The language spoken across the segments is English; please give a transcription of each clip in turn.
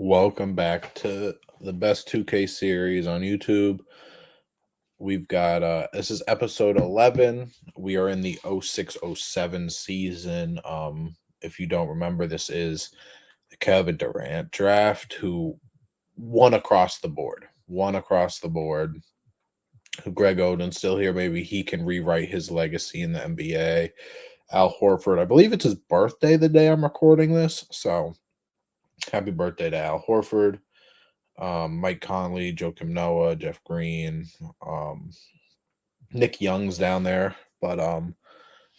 Welcome back to the best 2K series on YouTube. We've got this is episode 11. We are in the 06-07 season. If you don't remember, this is the Kevin Durant draft who won across the board. Won across the board. Greg Oden's still here. Maybe he can rewrite his legacy in the NBA. Al Horford, I believe it's his birthday the day I'm recording this. So happy birthday to Al Horford. Mike Conley, Joakim Noah, Jeff Green, Nick Young's down there. But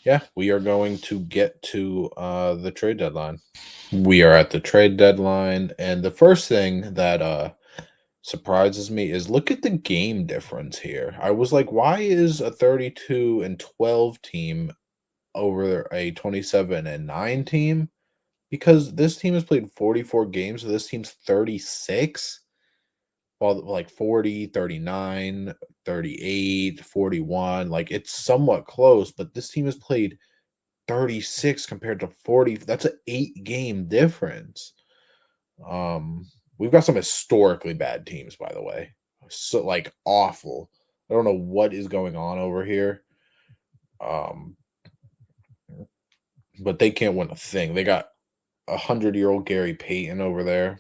yeah, we are going to get to the trade deadline. We are at the trade deadline, and the first thing that surprises me is look at the game difference here. I was like, why is a 32-12 team over a 27-9 team? Because this team has played 44 games, so this team's 36. Well, like 40, 39, 38, 41. Like it's somewhat close, but this team has played 36 compared to 40. That's an 8-game difference. We've got some historically bad teams, by the way. So like awful. I don't know what is going on over here. But they can't win a thing. They got 100-year-old Gary Payton over there.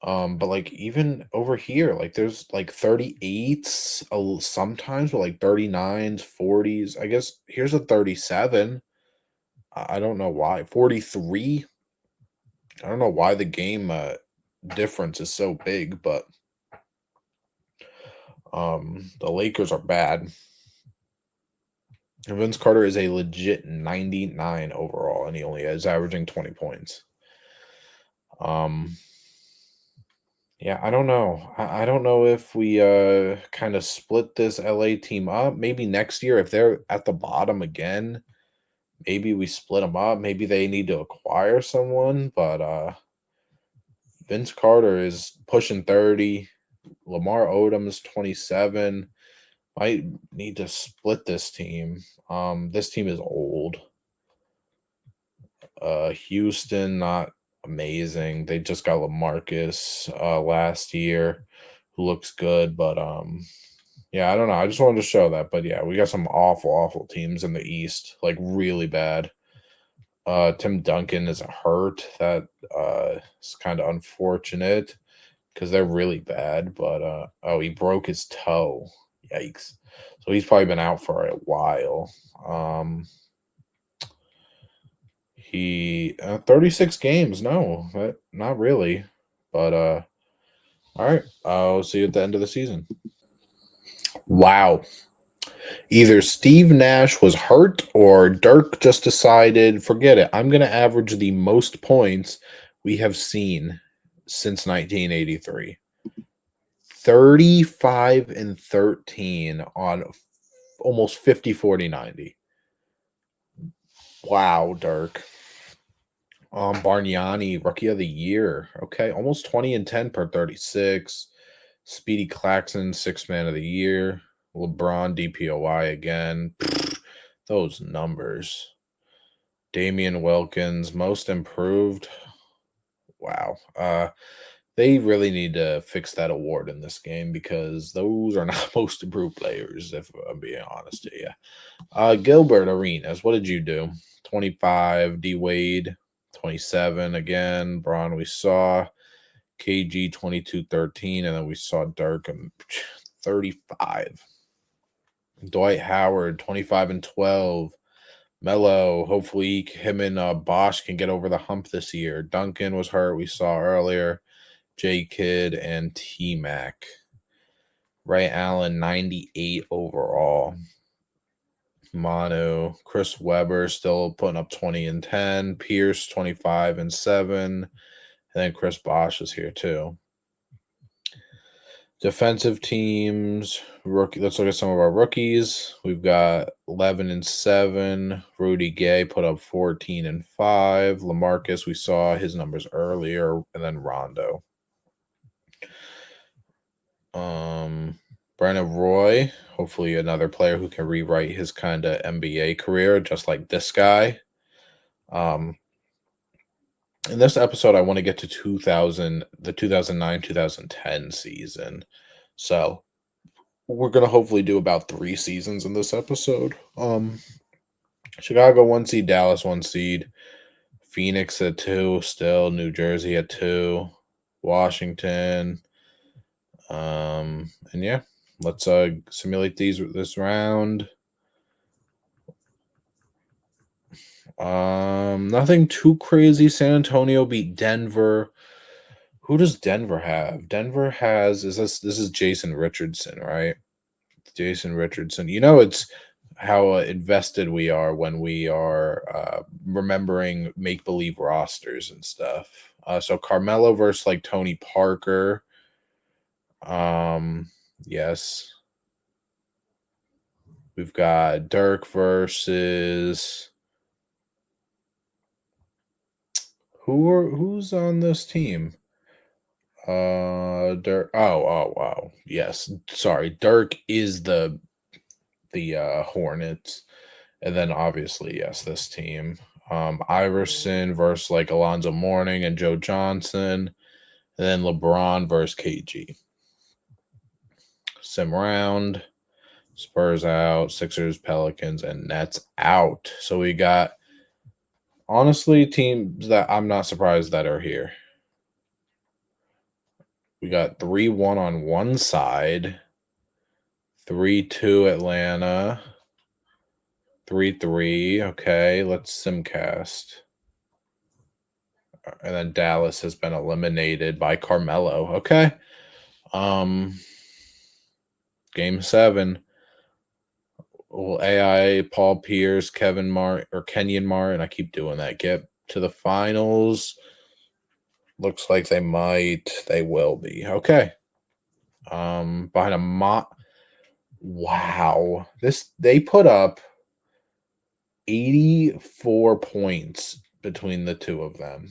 But like even over here, like there's like 38s sometimes, but like 39s, 40s. I guess here's a 37. I don't know why. 43. I don't know why the game difference is so big, but the Lakers are bad. And Vince Carter is a legit 99 overall, and he only is averaging 20 points. Yeah, I don't know. I don't know if we kind of split this LA team up. Maybe next year, if they're at the bottom again, maybe we split them up. Maybe they need to acquire someone. But Vince Carter is pushing 30. Lamar Odom's 27. Might need to split this team. This team is old. Houston, not amazing. They just got LaMarcus last year, who looks good, but yeah, I don't know. I just wanted to show that, but yeah, we got some awful teams in the East, like really bad. Tim Duncan is hurt. That is kind of unfortunate because they're really bad. But oh, he broke his toe. Yikes! So he's probably been out for a while. He 36 games. No, not really. But all right. I'll see you at the end of the season. Wow. Either Steve Nash was hurt or Dirk just decided, forget it. I'm going to average the most points we have seen since 1983. 35-13 on almost 50, 40, 90. Wow, Dirk. Bargnani, rookie of the year. Okay, almost 20-10 per 36. Speedy Claxton, sixth man of the year. LeBron, DPOY again. Those numbers. Damian Wilkins, most improved. Wow. They really need to fix that award in this game because those are not most improved players, if I'm being honest to you. Gilbert Arenas, what did you do? 25, D Wade, 27 again. Braun, we saw. KG 22-13, and then we saw Dirk 35. Dwight Howard 25-12. Melo, hopefully him and Bosch can get over the hump this year. Duncan was hurt, we saw earlier. J Kidd and T Mac. Ray Allen 98 overall. Manu, Chris Webber still putting up 20 and 10. Pierce 25 and 7. And then Chris Bosch is here too. Defensive teams, rookie. Let's look at some of our rookies. We've got 11 and 7. Rudy Gay put up 14 and 5. LaMarcus, we saw his numbers earlier, and then Rondo. Brandon Roy, hopefully another player who can rewrite his kind of NBA career, just like this guy. In this episode, I want to get to 2000, the 2009-2010 season. So we're gonna hopefully do about 3 seasons in this episode. Chicago 1 seed, Dallas 1 seed, Phoenix at 2, still New Jersey at 2, Washington. And yeah, let's simulate this round. Nothing too crazy. San Antonio beat Denver. Who does Denver have? Denver has this is Jason Richardson, right? Jason Richardson. You know, it's how invested we are when we are remembering make believe rosters and stuff. So Carmelo versus like Tony Parker. Yes. We've got Dirk versus who's on this team? Dirk. Oh, wow. Yes. Sorry. Dirk is the Hornets. And then obviously, yes, this team. Iverson versus like Alonzo Mourning and Joe Johnson. And then LeBron versus KG. Sim round. Spurs out. Sixers, Pelicans, and Nets out. So we got honestly teams that I'm not surprised that are here. We got 3-1 on one side. 3-2 Atlanta. 3-3. Okay, let's simcast. And then Dallas has been eliminated by Carmelo. Okay. Game 7. Will AI, Paul Pierce, Kevin Martin, or Kenyon Martin, I keep doing that, get to the finals? Looks like they might. They will be. Okay. Behind a wow. They put up 84 points between the two of them.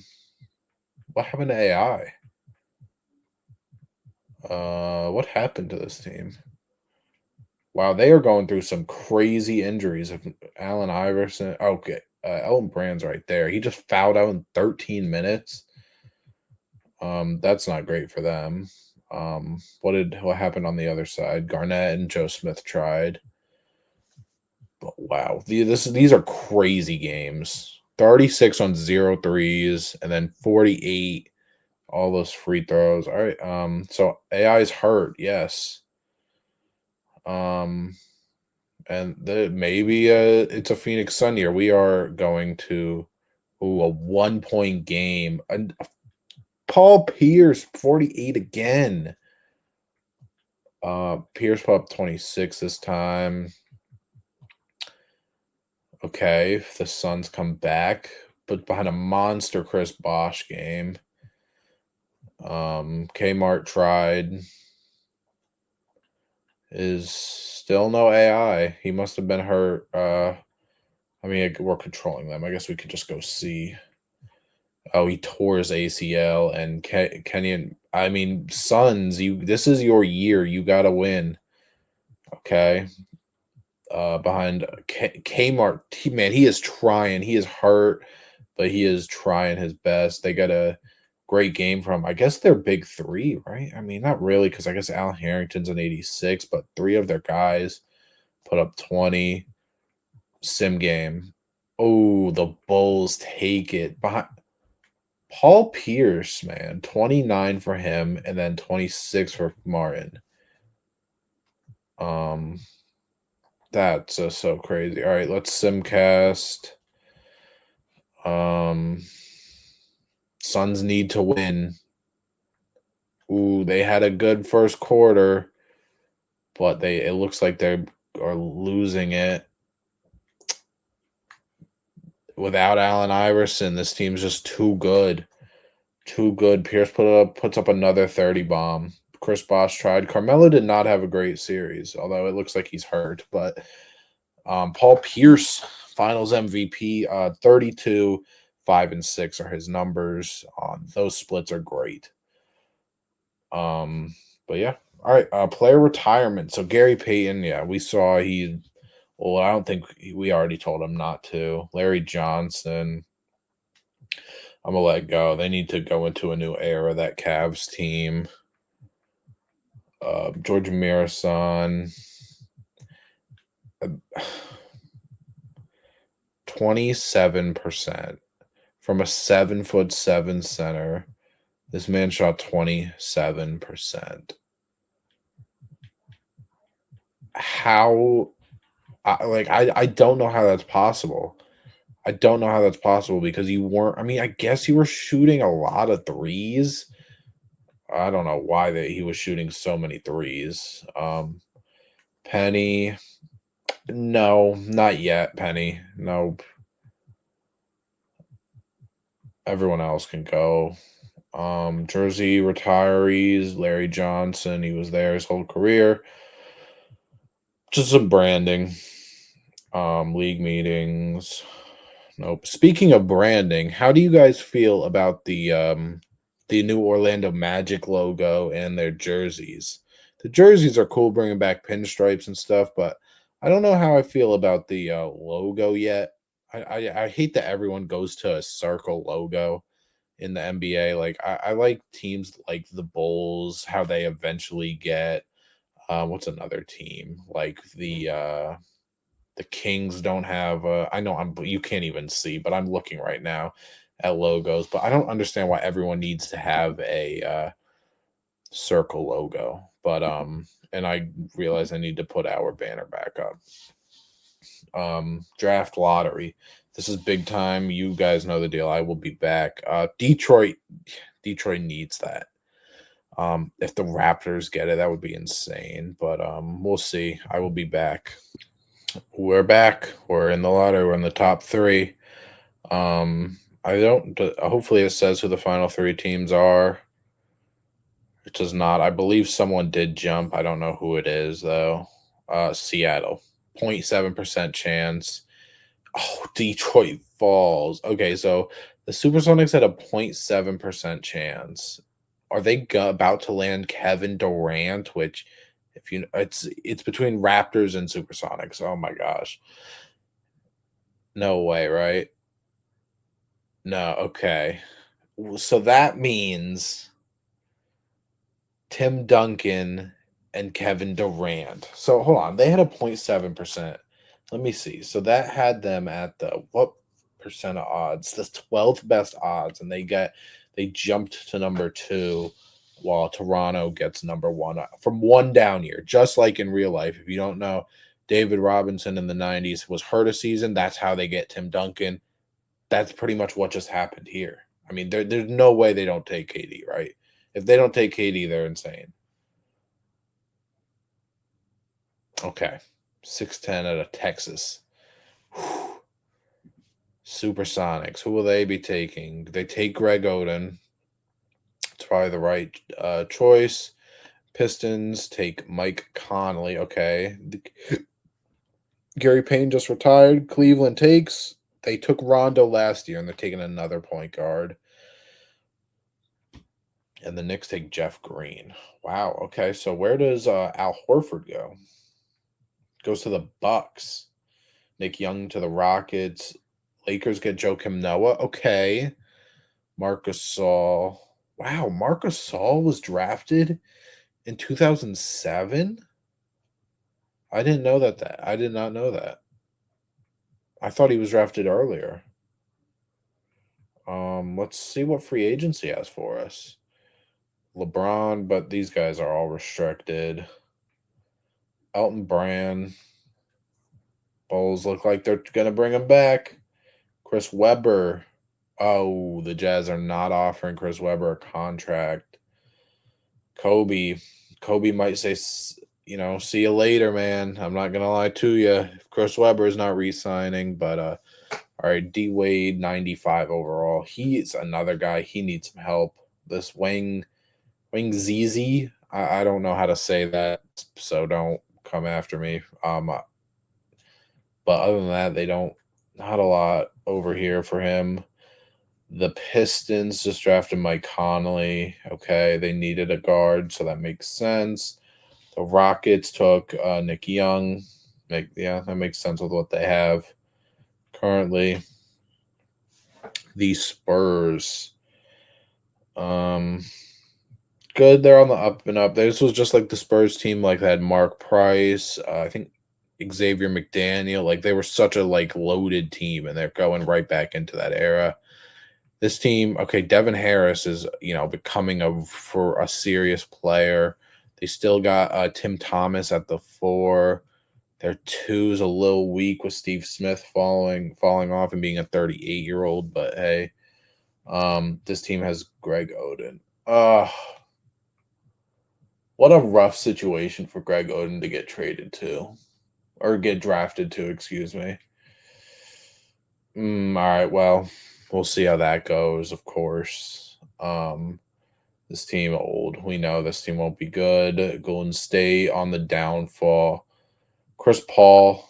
What happened to AI? What happened to this team? Wow, they are going through some crazy injuries. Of Allen Iverson, okay, Elton Brand's right there. He just fouled out in 13 minutes. That's not great for them. What happened on the other side? Garnett and Joe Smith tried. But wow, these are crazy games. 36 on 0 threes, and then 48 all those free throws. All right. So AI's hurt, yes. And maybe it's a Phoenix Sun year. We are going to a 1-point game. And Paul Pierce 48 again. Pierce put up 26 this time. Okay, if the Suns come back, but behind a monster Chris Bosh game. Kmart tried. Is still no AI. He must have been hurt. I mean, we're controlling them. I guess we could just go see. Oh, he tore his ACL. And Kenyon. I mean, Suns. This is your year. You gotta win. Okay. Behind Kmart, man, he is trying. He is hurt, but he is trying his best. They got a great game from, I guess, their big three, right? I mean, not really, because I guess Al Harrington's an 86, but 3 of their guys put up 20. Sim game. Oh, the Bulls take it. Behind Paul Pierce, man, 29 for him, and then 26 for Martin. That's so crazy. All right, let's simcast. Suns need to win. Ooh, they had a good first quarter, but it looks like they are losing it. Without Allen Iverson, this team's just too good. Too good. Pierce puts up another 30 bomb. Chris Bosh tried. Carmelo did not have a great series, although it looks like he's hurt. But Paul Pierce, Finals MVP, 32, 5 and 6 are his numbers. Those splits are great. But yeah. All right. Player retirement. So Gary Payton, yeah, we saw well, I don't think we already told him not to. Larry Johnson. I'm gonna let go. They need to go into a new era. That Cavs team. George Mirasan. 27% from a 7'7" center. This man shot 27%. How? I don't know how that's possible. I don't know how that's possible because you weren't. I mean, I guess you were shooting a lot of threes. I don't know why he was shooting so many threes. Penny, no, not yet. Penny, nope. Everyone else can go. Jersey retirees, Larry Johnson. He was there his whole career. Just some branding. League meetings. Nope. Speaking of branding, how do you guys feel about the new Orlando Magic logo and their jerseys? The jerseys are cool, bringing back pinstripes and stuff, but I don't know how I feel about the logo yet. I hate that everyone goes to a circle logo in the NBA. Like I like teams like the Bulls, how they eventually get what's another team? Like the Kings don't have I know you can't even see, but I'm looking right now at logos, but I don't understand why everyone needs to have a circle logo. But and I realize I need to put our banner back up. Draft lottery. This is big time. You guys know the deal. I will be back. Detroit needs that. If the Raptors get it, that would be insane. But we'll see. I will be back. We're back. We're in the lottery. We're in the top three. I don't. Hopefully, it says who the final three teams are. It does not. I believe someone did jump. I don't know who it is though. Seattle, 0.7% chance. Oh, Detroit falls. Okay, so the Supersonics had a 0.7% chance. Are they about to land Kevin Durant? Which, if you, it's between Raptors and Supersonics. Oh my gosh, no way, right? No, okay. So that means Tim Duncan and Kevin Durant. So hold on, they had a 0.7%. Let me see. So that had them at the what percent of odds? The 12th best odds, and they jumped to number two, while Toronto gets number one from one down year. Just like in real life, if you don't know, David Robinson in the 90s was hurt a season. That's how they get Tim Duncan. That's pretty much what just happened here. I mean, there's no way they don't take KD, right? If they don't take KD, they're insane. Okay. 6'10" out of Texas. Whew. Supersonics. Who will they be taking? They take Greg Oden. It's probably the right choice. Pistons take Mike Conley. Okay. Gary Payne just retired. Cleveland takes. They took Rondo last year, and they're taking another point guard. And the Knicks take Jeff Green. Wow. Okay. So where does Al Horford go? Goes to the Bucks. Nick Young to the Rockets. Lakers get Joakim Noah. Okay. Marcus Saul. Wow. Marcus Saul was drafted in 2007. I didn't know that. I did not know that. I thought he was drafted earlier. Let's see what free agency has for us. LeBron, but these guys are all restricted. Elton Brand. Bulls look like they're gonna bring him back. Chris Webber. Oh, the Jazz are not offering Chris Webber a contract. Kobe. Kobe might say, see you later, man. I'm not gonna lie to you. Chris Webber is not re-signing, but all right, D Wade 95 overall. He is another guy. He needs some help. This Wang ZZ. I don't know how to say that, so don't come after me. But other than that, they don't not a lot over here for him. The Pistons just drafted Mike Conley. Okay, they needed a guard, so that makes sense. The Rockets took Nick Young. That makes sense with what they have currently. The Spurs. Um, Good. They're on the up and up. This was just like the Spurs team, like that Mark Price. I think Xavier McDaniel. Like they were such a like loaded team, and they're going right back into that era. This team, okay, Devin Harris is becoming a serious player. They still got Tim Thomas at the four. Their two is a little weak with Steve Smith falling off and being a 38-year-old. But hey, this team has Greg Oden. What a rough situation for Greg Oden to get traded to, or get drafted to. Excuse me. All right. Well, we'll see how that goes. Of course. This team old. We know this team won't be good. Golden State on the downfall. Chris Paul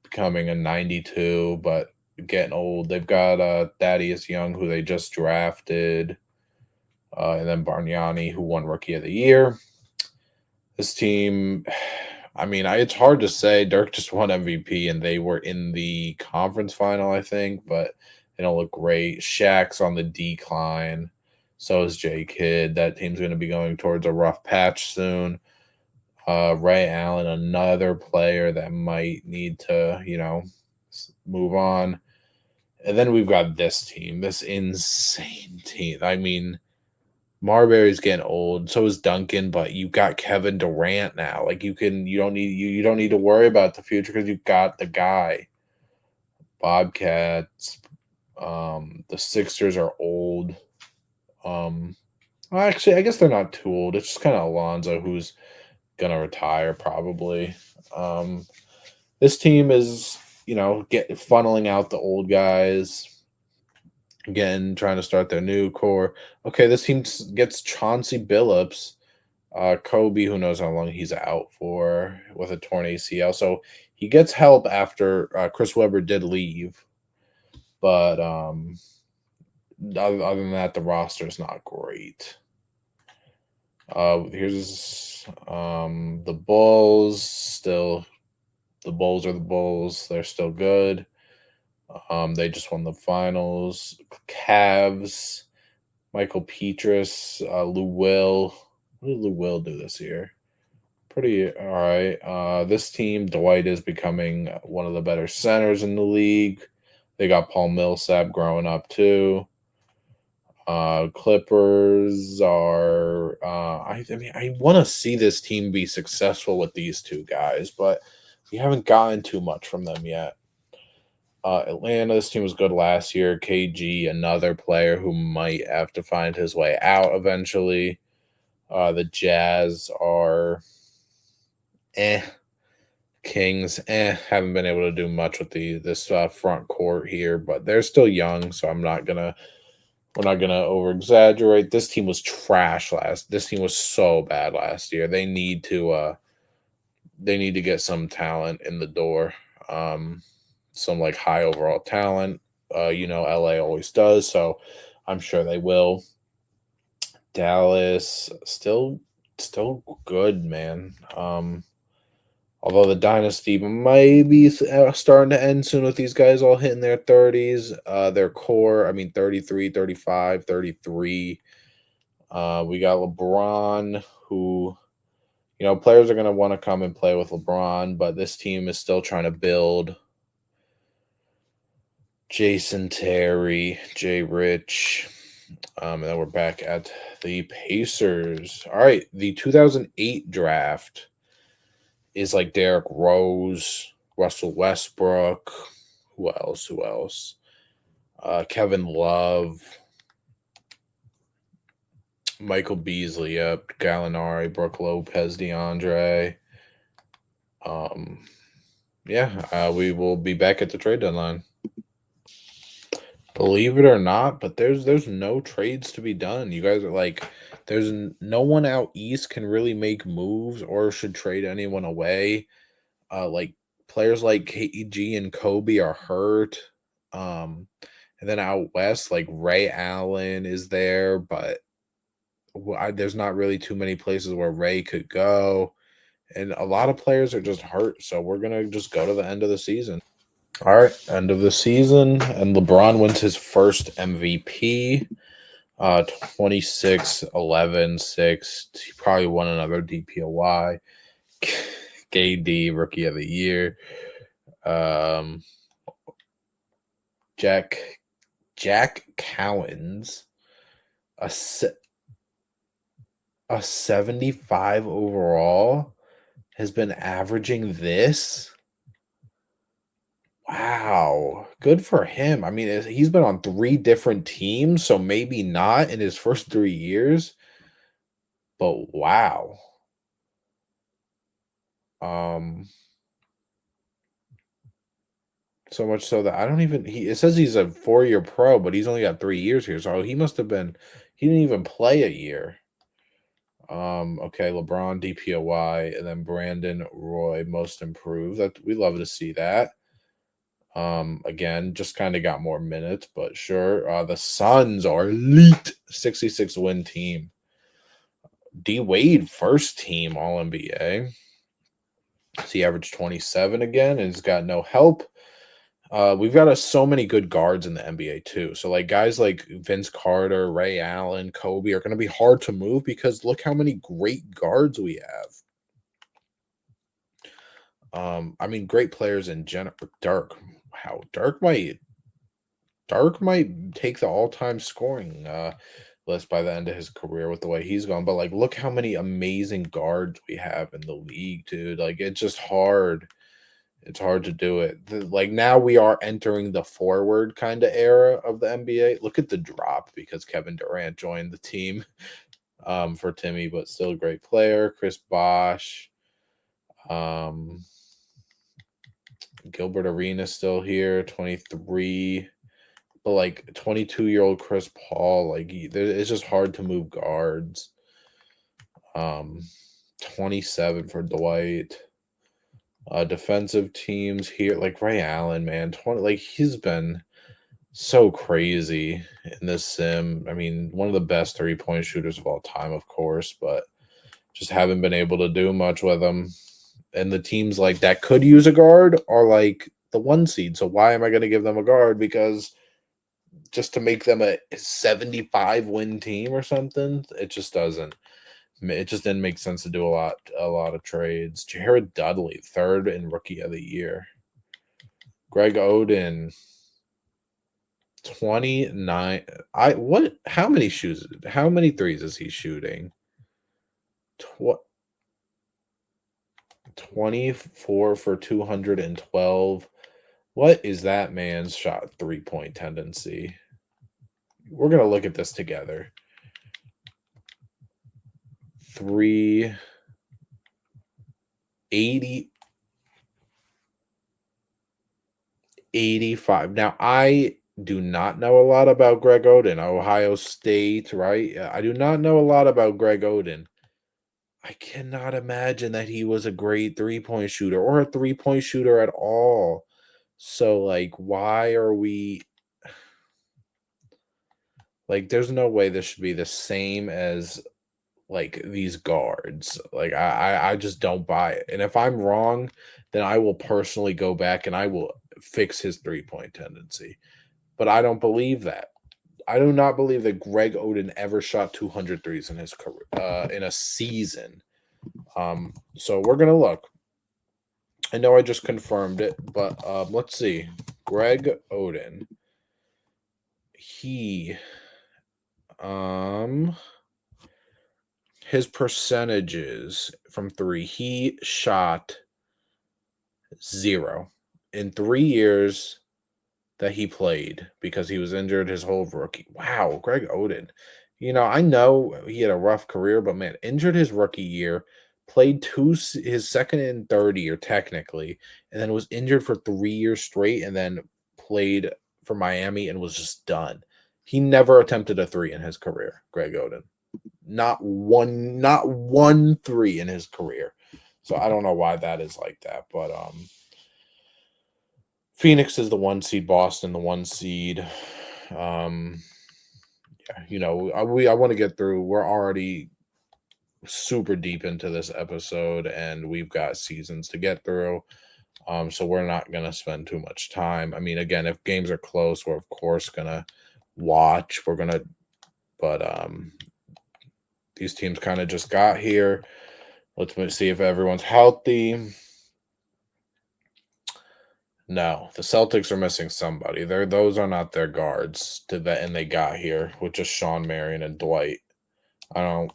becoming a 92, but getting old. They've got Thaddeus Young, who they just drafted, and then Bargnani, who won Rookie of the Year. This team, I mean, it's hard to say. Dirk just won MVP, and they were in the conference final, I think, but they don't look great. Shaq's on the decline. So is J Kidd. That team's going to be going towards a rough patch soon. Ray Allen, another player that might need to, move on. And then we've got this team, this insane team. I mean, Marbury's getting old, so is Duncan, but you got Kevin Durant now. Like you don't need to worry about the future because you've got the guy. Bobcats, the Sixers are old. Well, actually, I guess they're not too old. It's just kind of Alonzo who's gonna retire probably. Um, this team is, get funneling out the old guys. Again, trying to start their new core. Okay, this team gets Chauncey Billups. Kobe, who knows how long he's out for with a torn ACL. So he gets help after Chris Webber did leave. But other than that, the roster is not great. Here's the Bulls. Still, the Bulls are the Bulls. They're still good. They just won the finals. Cavs. Michael Petrus, Lou Will. What did Lou Will do this year? Pretty all right. This team, Dwight is becoming one of the better centers in the league. They got Paul Millsap growing up too. Clippers are. I mean, I want to see this team be successful with these two guys, but we haven't gotten too much from them yet. Atlanta, this team was good last year. KG, another player who might have to find his way out eventually. The Jazz are Kings, haven't been able to do much with this front court here, but they're still young, so we're not gonna over exaggerate. This team was trash this team was so bad last year. They need to get some talent in the door. Some like high overall talent. LA always does, so I'm sure they will. Dallas still good, man. Although the dynasty might be starting to end soon with these guys all hitting their 30s. Their core, I mean 33, 35, 33. We got LeBron, who players are going to want to come and play with LeBron, but this team is still trying to build. Jason Terry, Jay Rich. And then we're back at the Pacers. All right, the 2008 draft is like Derrick Rose, Russell Westbrook. Who else? Kevin Love, Michael Beasley, yep, Gallinari, Brooke Lopez, DeAndre. We will be back at the trade deadline. Believe it or not, but there's no trades to be done. You guys are like, there's no one out east can really make moves or should trade anyone away. Like players like KG and Kobe are hurt. And then out west, like Ray Allen is there, but there's not really too many places where Ray could go. And a lot of players are just hurt. So we're gonna just go to the end of the season. All right, end of the season, and LeBron wins his first MVP. 26, 11, 6. He probably won another DPOY. KD, Rookie of the Year. Um, Jack Cowens, a, a 75 overall, has been averaging this. Wow, good for him. I mean, he's been on 3 different teams, so maybe not in his first 3 years, but wow. Um, so much so that I don't even it says he's a 4-year pro, but he's only got 3 years here, so he must have been he didn't even play a year. Okay, LeBron DPOY, and then Brandon Roy most improved. That we love to see that. Again, just kind of got more minutes, but sure. The Suns are elite 66 win team. D Wade first team All NBA. He averaged 27 again, and he's got no help. We've got so many good guards in the NBA too. So like guys like Vince Carter, Ray Allen, Kobe are going to be hard to move because look how many great guards we have. I mean, great players in general. Dirk, wow, Dirk might take the all-time scoring list by the end of his career with the way he's gone. But like, look how many amazing guards we have in the league, dude. Like, it's just hard. It's hard to do it. Like now we are entering the forward kind of era of the NBA. Look at the drop because Kevin Durant joined the team for Timmy, but still a great player. Chris Bosh. Gilbert Arenas still here, 23. But like 22-year-old Chris Paul, like it's just hard to move guards. 27 for Dwight. Defensive teams here, like Ray Allen, man, 20, like he's been so crazy in this sim. I mean, one of the best 3-point shooters of all time, of course, but just haven't been able to do much with him. And the teams like that could use a guard are like the 1 seed. So why am I going to give them a guard? Because just to make them a 75 win team or something, it just doesn't. It just didn't make sense to do a lot of trades. Jared Dudley, 3rd in Rookie of the Year. Greg Oden, 29. How many threes is he shooting? 24 for 212. What is that man's shot 3-point tendency? We're going to look at this together. 380 85. Now, I do not know a lot about Greg Oden. Ohio State, right? I do not know a lot about Greg Oden. I cannot imagine that he was a great 3-point shooter or a 3-point shooter at all. So, like, why are we like, there's no way this should be the same as like these guards. Like I just don't buy it. And if I'm wrong, then I will personally go back and I will fix his 3-point tendency. But I don't believe that. I do not believe that Greg Oden ever shot 200 threes in his career in a season. So we're gonna look. I know I just confirmed it, but let's see. Greg Oden. He his percentages from 3. He shot 0 in 3 years that he played because he was injured his whole rookie. Wow, Greg Oden. You know, I know he had a rough career, but man, injured his rookie year, played his second and third year technically, and then was injured for 3 years straight, and then played for Miami and was just done. He never attempted a 3 in his career, Greg Oden. Not one 3 in his career. So I don't know why that is like that, but Phoenix is the 1 seed, Boston the 1 seed. Yeah, you know, I want to get through. We're already super deep into this episode, and we've got seasons to get through. So we're not gonna spend too much time. I mean, again, if games are close, we're of course gonna watch. But these teams kind of just got here. Let's see if everyone's healthy. No, the Celtics are missing somebody. Those are not their guards to that, and they got here with just Sean Marion and Dwight. I don't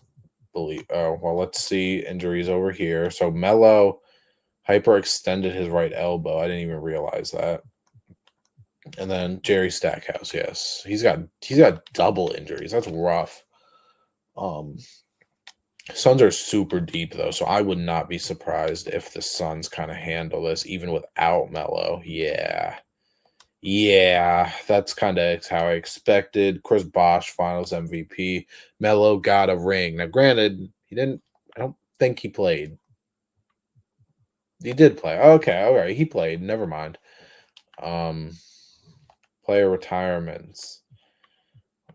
believe. Oh well, let's see injuries over here. So Melo hyperextended his right elbow. I didn't even realize that. And then Jerry Stackhouse, yes, he's got double injuries. That's rough. Um, Suns are super deep though, so I would not be surprised if the Suns kind of handle this even without Melo. Yeah. Yeah, that's kind of how I expected. Chris Bosh, Finals MVP. Melo got a ring. Now, granted, he didn't. I don't think he played. He did play. Okay, all right, he played. Never mind. Um, Player retirements.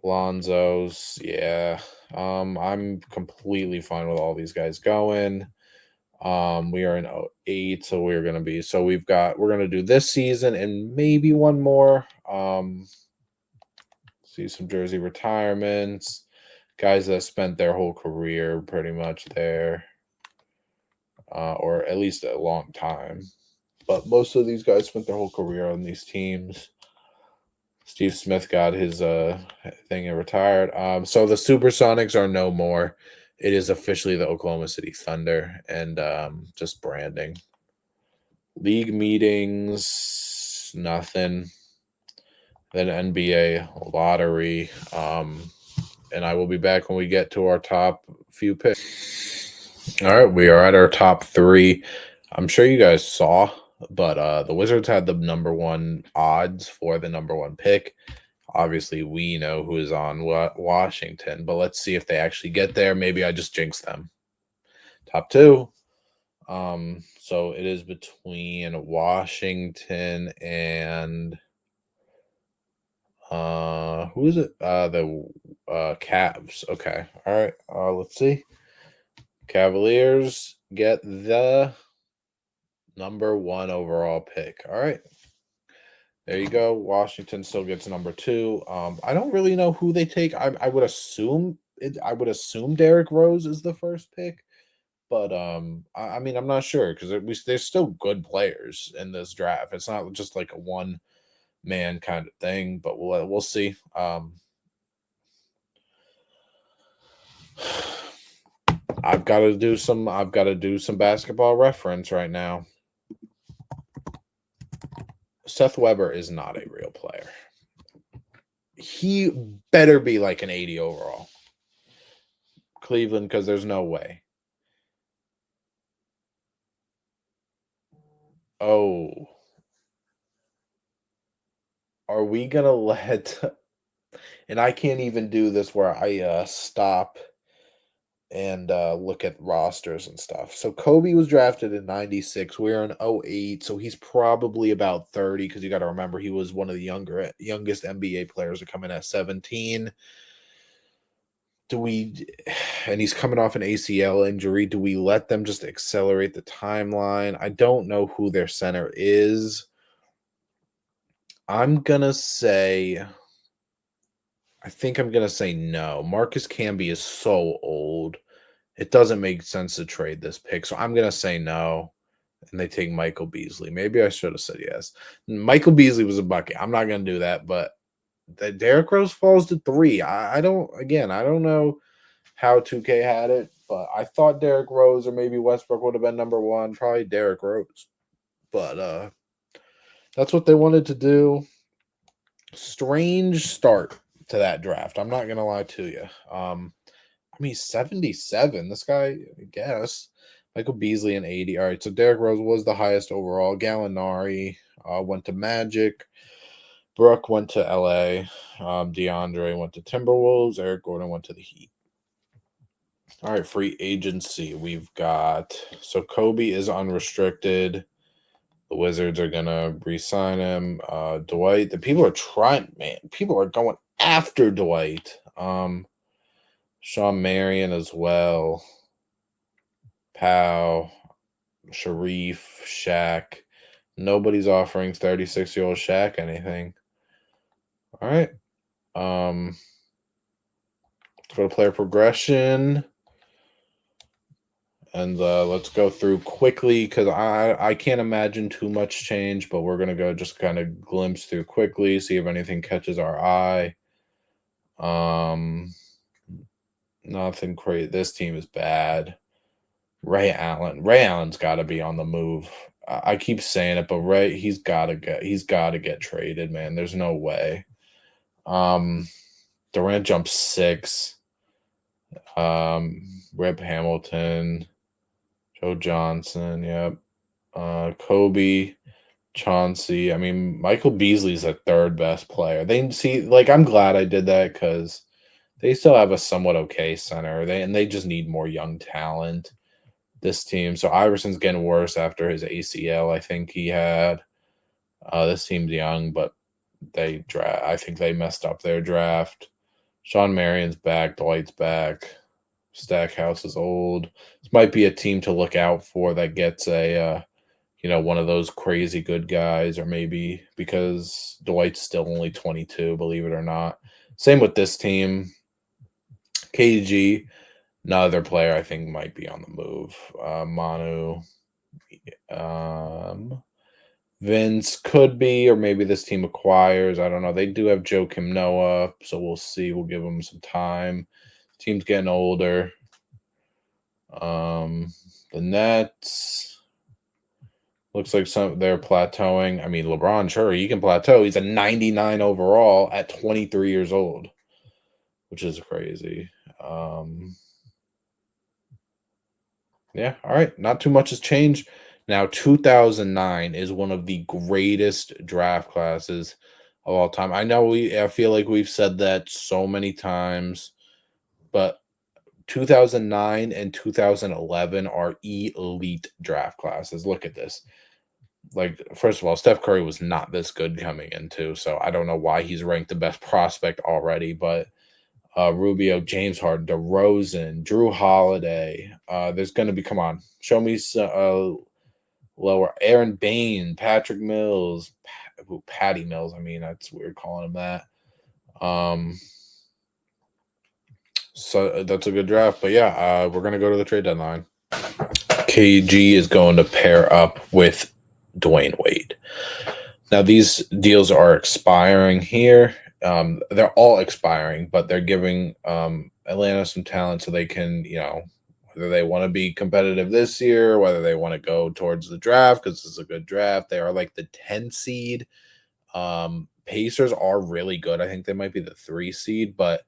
Lonzo's. Yeah. I'm completely fine with all these guys going. We are in '08, so we're gonna do this season and maybe one more. See some jersey retirements, guys that spent their whole career pretty much there, or at least a long time. But most of these guys spent their whole career on these teams. Steve Smith got his thing and retired. So the Supersonics are no more. It is officially the Oklahoma City Thunder, and just branding. League meetings, nothing. Then NBA lottery. And I will be back when we get to our top few picks. All right, we are at our top three. I'm sure you guys saw, but the Wizards had the number one odds for the number one pick. Obviously, we know who is on Washington, but let's see if they actually get there. Maybe I just jinx them. Top two. So it is between Washington and who is it? The Cavs. Okay. All right. Let's see. Cavaliers get the number one overall pick. All right. There you go. Washington still gets number two. I don't really know who they take. I would assume I would assume Derrick Rose is the first pick, but I mean I'm not sure because there's still good players in this draft. It's not just like a one man kind of thing, but we'll see. I've got to do some basketball reference right now. Seth Weber is not a real player. He better be like an 80 overall. Cleveland, because there's no way. Oh. Are we gonna let and I can't even do this where I stop and look at rosters and stuff. So Kobe was drafted in 96. We're in '08, so he's probably about 30 because you got to remember he was one of the youngest NBA players to come in at 17. Do we and he's coming off an ACL injury. Do we let them just accelerate the timeline? I don't know who their center is. I'm gonna say I think I'm gonna say no. Marcus Camby is so old. It doesn't make sense to trade this pick. So I'm gonna say no. And they take Michael Beasley. Maybe I should have said yes. Michael Beasley was a bucket. I'm not gonna do that, but the Derrick Rose falls to 3. I don't know how 2K had it, but I thought Derrick Rose or maybe Westbrook would have been number one. Probably Derrick Rose. But that's what they wanted to do. Strange start to that draft. I'm not gonna lie to you. I mean, 77. This guy, I guess. Michael Beasley and 80. All right, so Derrick Rose was the highest overall. Gallinari went to Magic. Brooke went to LA. DeAndre went to Timberwolves. Eric Gordon went to the Heat. All right, free agency. We've got so Kobe is unrestricted. The Wizards are gonna re-sign him. Dwight. The people are trying, man. People are going after Dwight. Sean Marion as well. Powell, Sharif, Shaq. Nobody's offering 36-year-old Shaq anything. All right. Let's go to player progression. And let's go through quickly because I can't imagine too much change, but we're gonna go just kind of glimpse through quickly, see if anything catches our eye. Um, Nothing crazy. This team is bad. Ray Allen. Ray Allen's got to be on the move. I keep saying it, but he's got to get traded, man. There's no way. Durant jumps 6. Rip Hamilton, Joe Johnson, yep. Kobe, Chauncey. I mean, Michael Beasley's the third best player. They see, like, I'm glad I did that because they still have a somewhat okay center. They just need more young talent. This team. So Iverson's getting worse after his ACL. I think he had. This team's young, but I think they messed up their draft. Sean Marion's back. Dwight's back. Stackhouse is old. This might be a team to look out for that gets one of those crazy good guys, or maybe because Dwight's still only 22, believe it or not. Same with this team. KG, another player I think might be on the move. Manu, Vince could be, or maybe this team acquires. I don't know. They do have Joakim Noah, so we'll see. We'll give them some time. Team's getting older. The Nets looks like they're plateauing. I mean, LeBron, sure, he can plateau. He's a 99 overall at 23 years old, which is crazy. Yeah, all right. Not too much has changed. Now, 2009 is one of the greatest draft classes of all time. I feel like we've said that so many times, but 2009 and 2011 are elite draft classes. Look at this. Like, first of all, Steph Curry was not this good coming into, so I don't know why he's ranked the best prospect already, but Rubio, James Harden, DeRozan, Drew Holiday. There's going to be, come on, show me lower. Aaron Bain, Patrick Mills, Patty Mills. I mean, that's weird calling him that. So that's a good draft. But yeah, we're going to go to the trade deadline. KG is going to pair up with Dwayne Wade. Now, these deals are expiring here. They're all expiring, but they're giving Atlanta some talent so they can, whether they want to be competitive this year, whether they want to go towards the draft because this is a good draft. They are like the 10 seed. Pacers are really good. I think they might be the 3 seed, but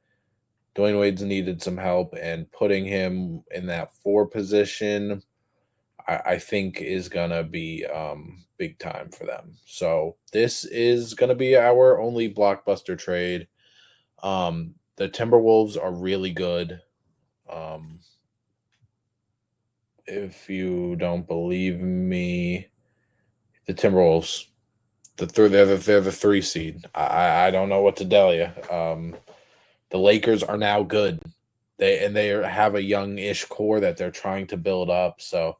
Dwayne Wade's needed some help, and putting him in that 4 position, I think is going to be big time for them. So this is going to be our only blockbuster trade. The Timberwolves are really good. If you don't believe me, the Timberwolves, they're the 3 seed. I don't know what to tell you. The Lakers are now good. They have a young-ish core that they're trying to build up. So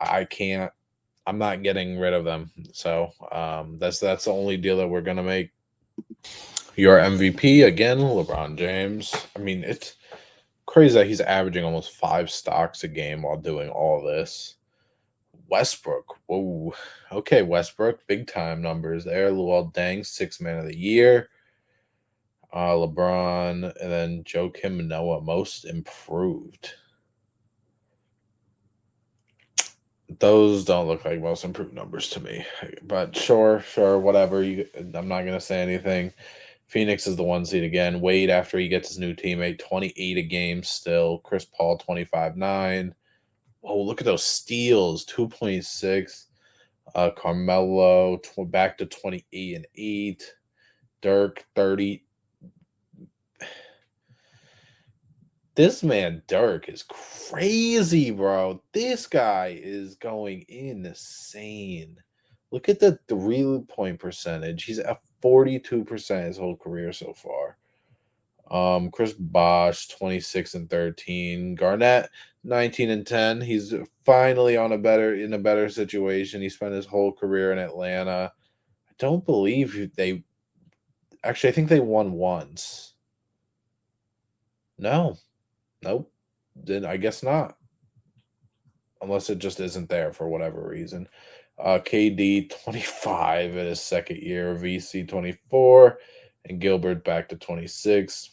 I'm not getting rid of them. So that's the only deal that we're gonna make. Your MVP again, LeBron James. I mean, it's crazy that he's averaging almost 5 stocks a game while doing all this. Westbrook. Whoa. Okay, Westbrook. Big time numbers there. Luol Deng, 6th man of the year. LeBron, and then Joakim Noah, most improved. Those don't look like most improved numbers to me. But sure, whatever. I'm not going to say anything. Phoenix is the 1 seed again. Wade, after he gets his new teammate, 28 a game still. Chris Paul, 25-9. Oh, look at those steals, 2.6. Carmelo, back to 28 and 8. Dirk, 30. This man, Dirk, is crazy, bro. This guy is going insane. Look at the 3-point percentage. He's at 42% his whole career so far. Chris Bosh, 26 and 13. Garnett, 19 and 10. He's finally in a better situation. He spent his whole career in Atlanta. I don't believe they actually I think they won once. No. Nope. Then I guess not. Unless it just isn't there for whatever reason. KD 25 in his second year, VC 24, and Gilbert back to 26.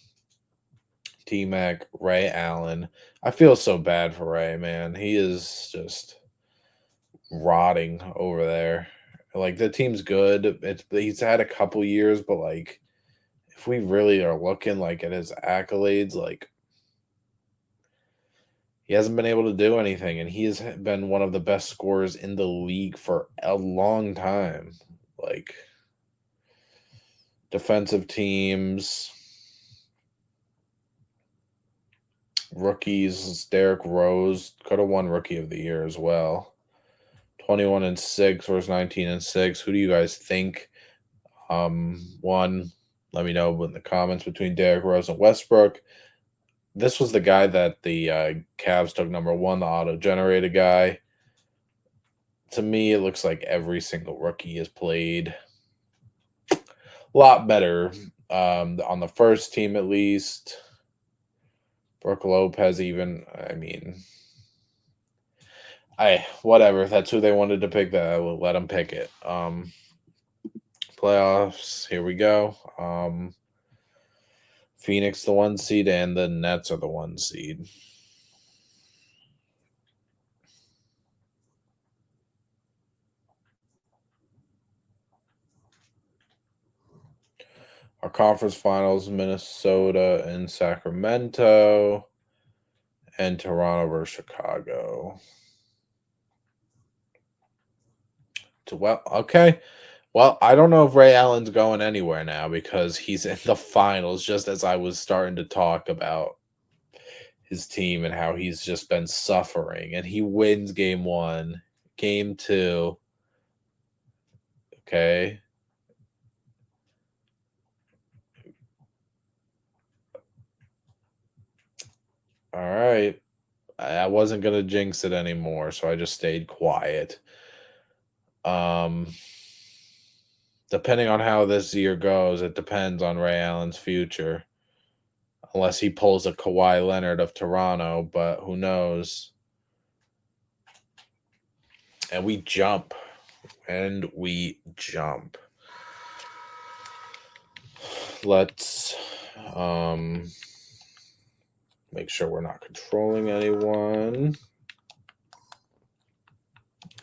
T Mac, Ray Allen. I feel so bad for Ray, man. He is just rotting over there. Like the team's good. He's had a couple years, but like if we really are looking like at his accolades, like he hasn't been able to do anything, and he has been one of the best scorers in the league for a long time. Like defensive teams, rookies, Derrick Rose could have won Rookie of the Year as well. 21 and 6 versus 19 and 6. Who do you guys think won? Let me know in the comments between Derrick Rose and Westbrook. This was the guy that the Cavs took number 1, the auto-generated guy. To me, it looks like every single rookie has played a lot better on the first team, at least. Brooke Lopez, even. I mean, whatever. If that's who they wanted to pick, that I will let them pick it. Playoffs. Here we go. Phoenix the 1 seed, and the Nets are the 1 seed. Our conference finals, Minnesota and Sacramento, and Toronto versus Chicago. Well, okay. Well, I don't know if Ray Allen's going anywhere now because he's in the finals, just as I was starting to talk about his team and how he's just been suffering. And he wins game 1, game 2. Okay. All right. I wasn't going to jinx it anymore, so I just stayed quiet. Depending on how this year goes, it depends on Ray Allen's future. Unless he pulls a Kawhi Leonard of Toronto, but who knows? And we jump. Let's make sure we're not controlling anyone.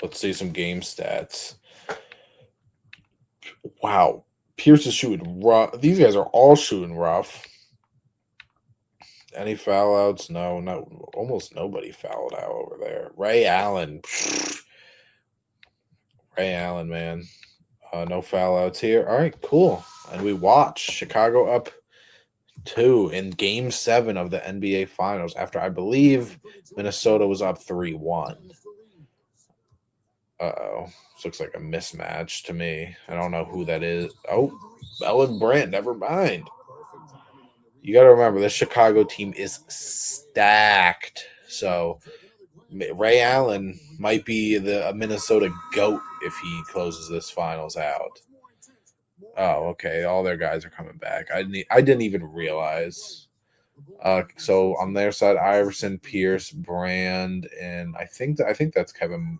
Let's see some game stats. Wow. Pierce is shooting rough. These guys are all shooting rough. Any foul outs? No, almost nobody fouled out over there. Ray Allen, man. No foul outs here. All right, cool. And we watch Chicago up 2 in game 7 of the NBA Finals after I believe Minnesota was up 3-1. Uh-oh. This looks like a mismatch to me. I don't know who that is. Oh, Ellen Brandt. Never mind. You got to remember, this Chicago team is stacked. So Ray Allen might be the Minnesota GOAT if he closes this finals out. Oh, okay. All their guys are coming back. I didn't even realize. So on their side, Iverson, Pierce, Brand, and I think that's Kevin.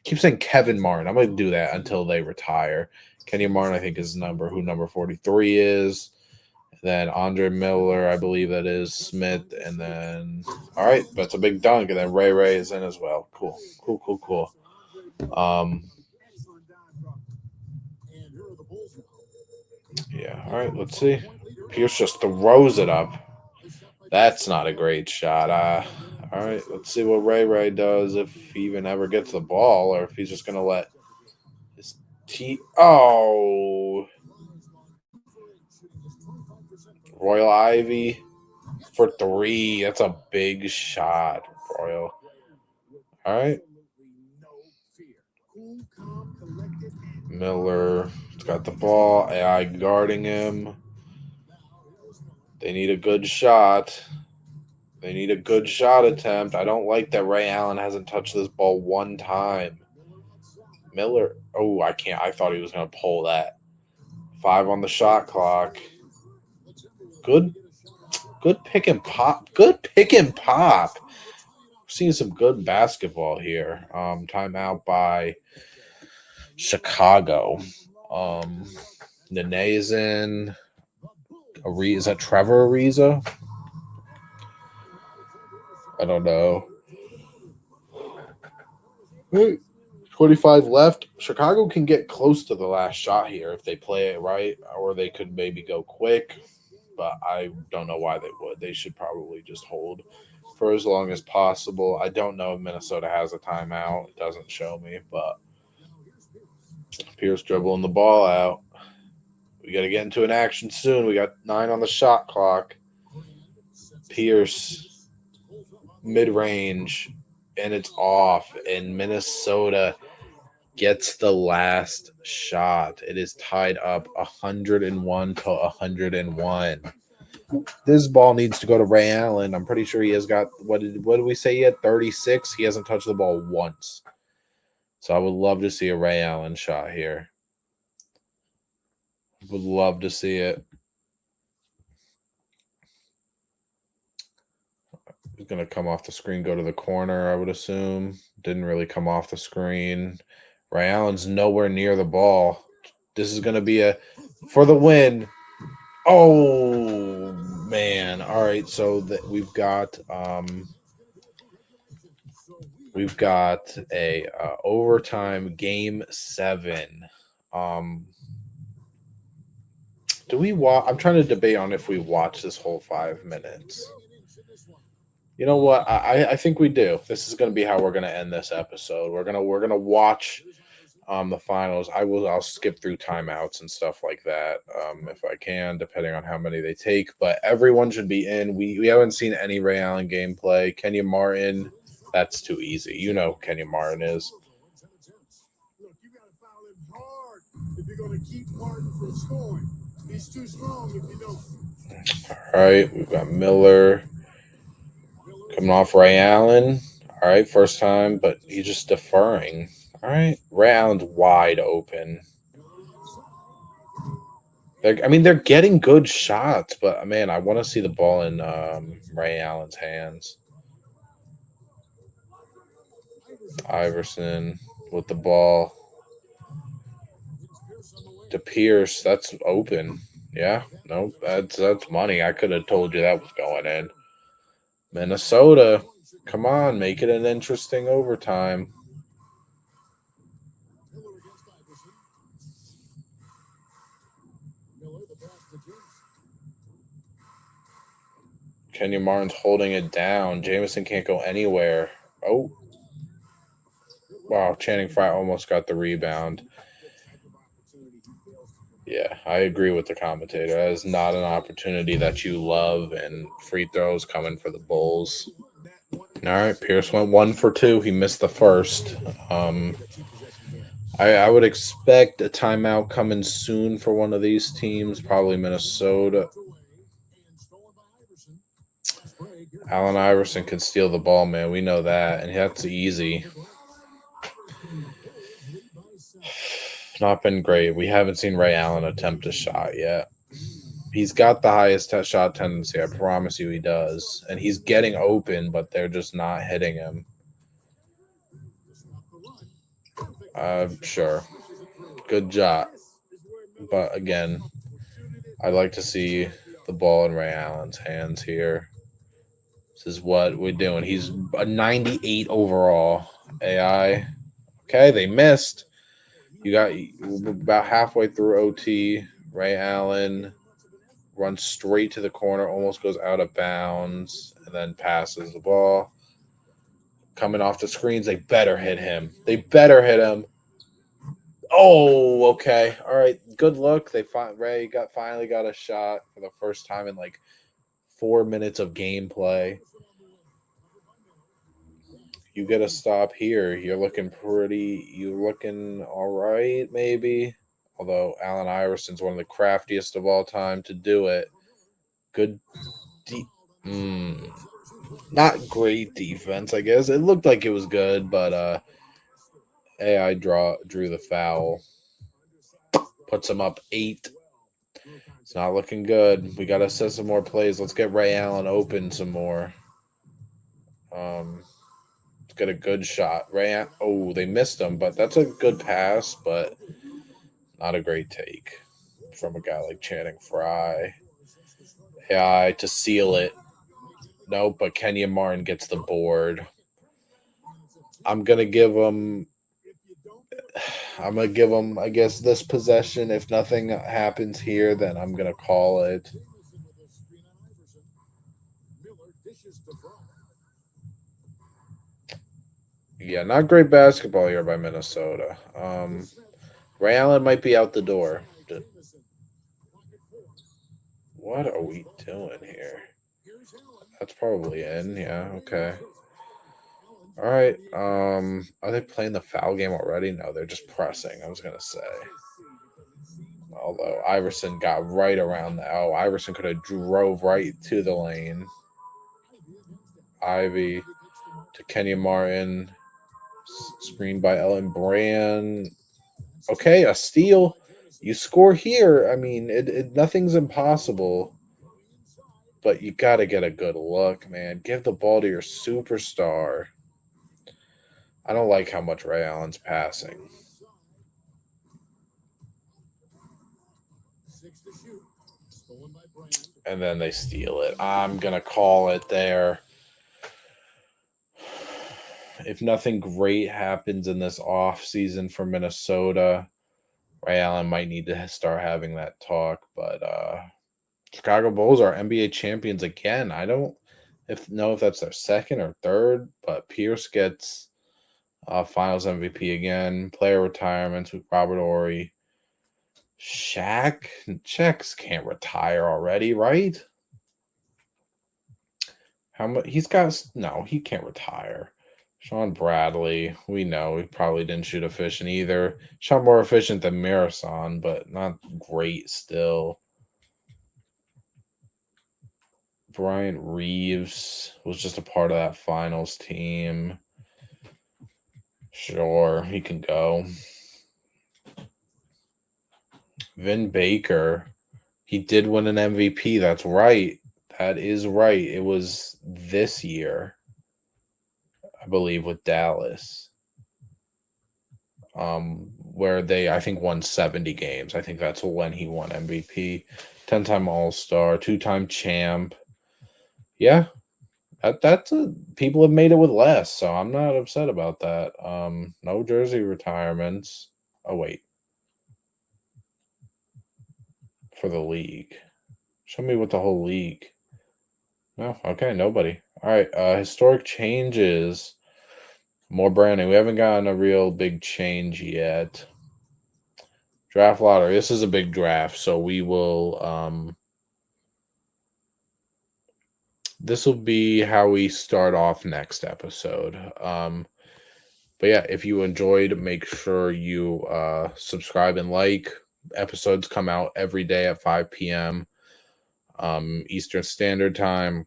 Keep saying Kevin Martin. I'm gonna do that until they retire. Kenyon Martin, I think, is number 43 is. Then Andre Miller, I believe that is Smith, and then all right, that's a big dunk, and then Ray is in as well. Cool. Yeah, all right, let's see. Pierce just throws it up. That's not a great shot. All right, let's see what Ray does if he even ever gets the ball, or if he's just gonna let his team. Oh, Royal Ivy for 3. That's a big shot, Royal. All right. Miller got the ball. AI guarding him. They need a good shot. They need a good shot attempt. I don't like that Ray Allen hasn't touched this ball one time. Miller. Oh, I can't. I thought he was going to pull that. 5 on the shot clock. Good pick and pop. Good pick and pop. Seeing some good basketball here. Timeout by Chicago. Nene is in. Is that Trevor Ariza? I don't know. 25 left. Chicago can get close to the last shot here if they play it right, or they could maybe go quick. But I don't know why they would. They should probably just hold for as long as possible. I don't know if Minnesota has a timeout. It doesn't show me, but Pierce dribbling the ball out. We got to get into an action soon. We got 9 on the shot clock. Pierce, mid-range, and it's off. And Minnesota gets the last shot. It is tied up 101 to 101. This ball needs to go to Ray Allen. I'm pretty sure he has got, what did we say he had? 36? He hasn't touched the ball once. So I would love to see a Ray Allen shot here. Would love to see it. He's going to come off the screen, go to the corner, I would assume. Didn't really come off the screen. Ray Allen's nowhere near the ball. This is going to be for the win. Oh, man. All right, so we've got a overtime game 7. Do we watch? I'm trying to debate on if we watch this whole 5 minutes. You know what? I think we do. This is going to be how we're going to end this episode. We're gonna watch the finals. I'll skip through timeouts and stuff like that if I can, depending on how many they take. But everyone should be in. We haven't seen any Ray Allen gameplay. Kenya Martin, that's too easy. You know who Kenya Martin is. If you're going to keep Martin from scoring, he's too strong if you don't. All right, we've got Miller coming off Ray Allen. All right, first time, but he's just deferring. All right, Ray Allen's wide open. They're getting good shots, but man, I want to see the ball in Ray Allen's hands. Iverson with the ball to Pierce. That's open. Yeah, nope. That's money. I could have told you that was going in. Minnesota, come on, make it an interesting overtime. Kenya Martin's holding it down. Jamison can't go anywhere. Oh. Wow, Channing Frye almost got the rebound. Yeah, I agree with the commentator. That is not an opportunity that you love, and free throws coming for the Bulls. All right, Pierce went 1 for 2. He missed the first. I would expect a timeout coming soon for one of these teams, probably Minnesota. Allen Iverson can steal the ball, man. We know that, and that's easy. Not been great. We haven't seen Ray Allen attempt a shot yet. He's got the highest shot tendency. I promise you he does. And he's getting open, but they're just not hitting him. Sure. Good job. But again, I'd like to see the ball in Ray Allen's hands here. This is what we're doing. He's a 98 overall. AI. Okay, they missed. You got about halfway through OT. Ray Allen runs straight to the corner, almost goes out of bounds, and then passes the ball. Coming off the screens, they better hit him. They better hit him. Oh, okay. All right. Good look. Ray finally got a shot for the first time in like 4 minutes of gameplay. You get a stop here. You're looking all right, maybe. Although Allen Iverson's one of the craftiest of all time to do it. Good de- not great defense, I guess. It looked like it was good, but AI drew the foul. Puts him up 8. It's not looking good. We gotta set some more plays. Let's get Ray Allen open some more. Let's get a good shot. Oh, they missed him, but that's a good pass, but not a great take from a guy like Channing Frye. AI to seal it. Nope, but Kenyon Martin gets the board. I'm gonna give him. I guess, this possession. If nothing happens here, then I'm gonna call it. Yeah, not great basketball here by Minnesota. Ray Allen might be out the door. What are we doing here? That's probably in. Yeah. Okay. All right. Are they playing the foul game already? No, they're just pressing. I was gonna say. Although Iverson got right around the. Oh, Iverson could have drove right to the lane. Ivy to Kenyon Martin. Screened by Ellen Brand. Okay, a steal. You score here. I mean, nothing's impossible. But you got to get a good look, man. Give the ball to your superstar. I don't like how much Ray Allen's passing. And then they steal it. I'm going to call it there. If nothing great happens in this off season for Minnesota, Ray Allen might need to start having that talk. But Chicago Bulls are NBA champions again. I don't know if that's their second or third, but Pierce gets Finals MVP again. Player retirements with Robert Ory. Shaq's can't retire already, right? How much he's got? No, he can't retire. Sean Bradley, we know he probably didn't shoot efficient either. Shot more efficient than Marathon, but not great still. Bryant Reeves was just a part of that finals team. Sure, he can go. Vin Baker, he did win an MVP. That's right. That is right. It was this year, I believe, with Dallas. Where they I think won 70 games. I think that's when he won MVP. 10-time All-Star, 2-time champ. Yeah. People have made it with less, so I'm not upset about that. No jersey retirements. Oh wait. For the league. Show me what the whole league. No, okay, nobody. All right, historic changes. More branding. We haven't gotten a real big change yet. Draft lottery. This is a big draft, so we will this will be how we start off next episode. But yeah, if you enjoyed, make sure you subscribe and like. Episodes come out every day at 5 p.m. Eastern Standard Time.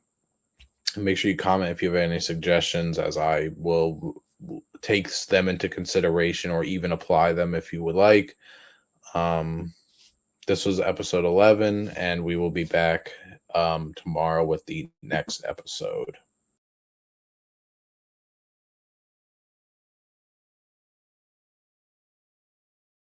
Make sure you comment if you have any suggestions, as I will take them into consideration or even apply them if you would like. This was episode 11, and we will be back tomorrow with the next episode.